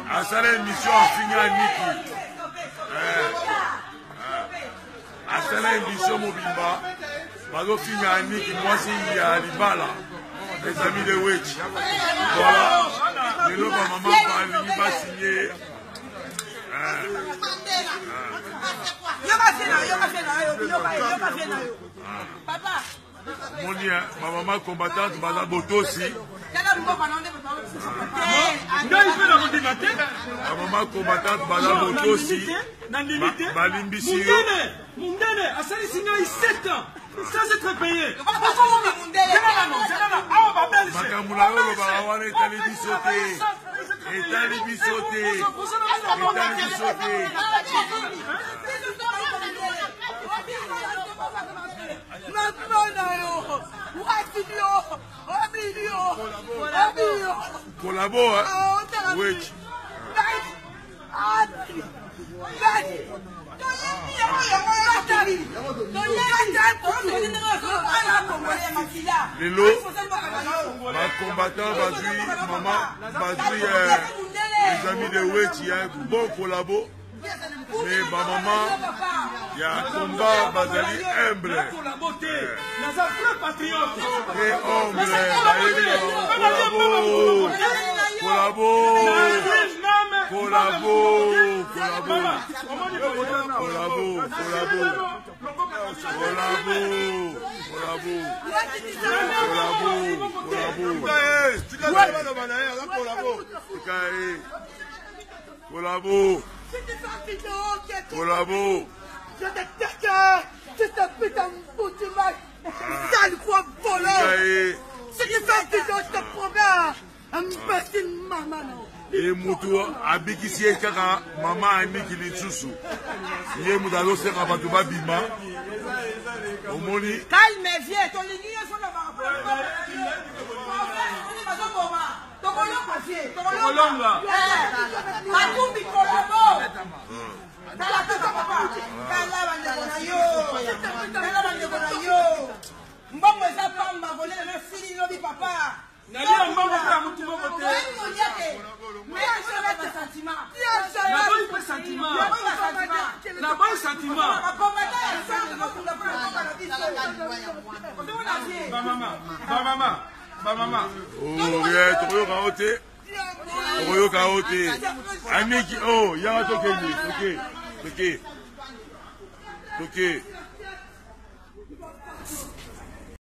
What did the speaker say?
Asala émission finga Niki. Asala émission mobimba. Bazo finga Niki mwasi ya libala. Les amis de Witch. Voilà. Le lot maman va signer. Papa. Ma maman combattante Bala Botosi. Ma maman combattante Bala Botosi. Balimbisi. Mundene, Asali Singa 7 ans. Sans être payé. Makamula Oro Barawane Etali Bisote. Etali Bisote. Etali Bisote. Collabore, oui. Les lots, ma combattant Bazoui, maman, Bazoui, les amis de Wetch, il y a un bon collabo. Mais ma maman, il y a un combat Bazali humble. Très humble. Collabo. Je déteste cette putain de foutu mec. Sale quoi voleur. Ce qui fait que je te promets un petit maman. Et Moutou, Abiki Kaka, maman Aniki Litsusu. Yé Moudalo Sera Batouba Bima. Omoni. Calme, viens, ton ligne est sur le Maman. Oh, yeah, Toyo Kaote. Toyo Kaote. Aniki, oh, Yarato Kendi. Ok.